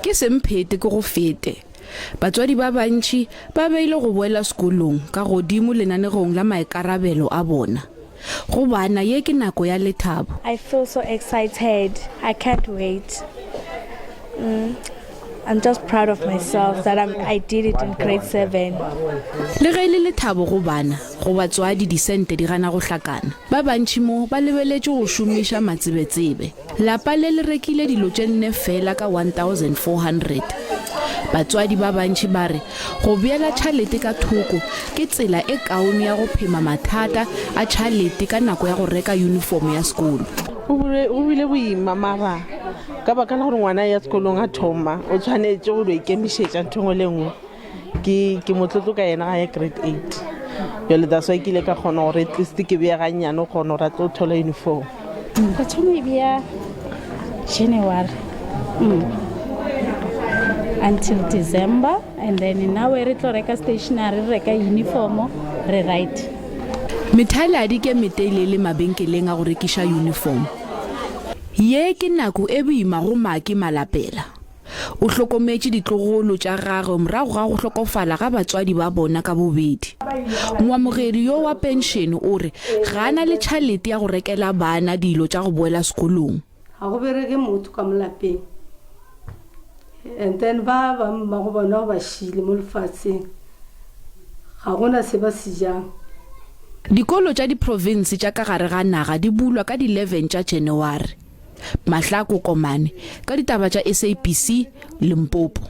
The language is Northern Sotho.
ke semphete ke go fete. Batswadi ba bantši ba beile go boela sekolong ka godimo lenanegong la maikarabelo a bona. Go bana ye ke nako ya lethabo. I feel so excited. I can't wait. I'm just proud of myself that I did it in grade 7. Le ge le lethabo go bana, go batswadi disente di gana go hlakana. Ba bantši mo ba lebeletse go šomiša matsebetsebe. Lapa le le rekile dilo tše nne fela ka 1400. Batswadi ba bantši ba re go beela tšhalete ka thoko ke tsela e kaone ya go phema mathata a tšhalete ka nako ya go reka uniform ya sekolo. O bile boima mara ka baka la gore ngwana ya sekolong a thoma o tshwanetse go ikemišetša ntho nngwe le nngwe. Ke motlotlo ka yena ga ya grade 8. Jole that's why ke ile ka kgona gore at least ke bea gannyane o kgona gore a tlo thola uniform. Ka thoma e bea January until December, and then now we retlo reka stationery, reka uniform, re write. Methaladi ke metelele mabenkeleng a go rekiša uniform. Ye ke nako e boima go maki malapela. O hlokometše ditlogolo tša gagwe morago ga go hlokofala ga batswadi ba bona ka bobedi. Moamogedi yo wa pension o re ga ana le tšhalete ya go rekela bana dilo tša go boela sekolong. Ha go bereke motho ka molapeng. And then ba go bona ba šile mo lefatsheng. Ga gona se ba se jang. Dikolo tša diprofenseng tša ka gare ga naga di bulwa ka di 11 tša January. Mahlako Komane ka ditaba tša SABC Limpopo.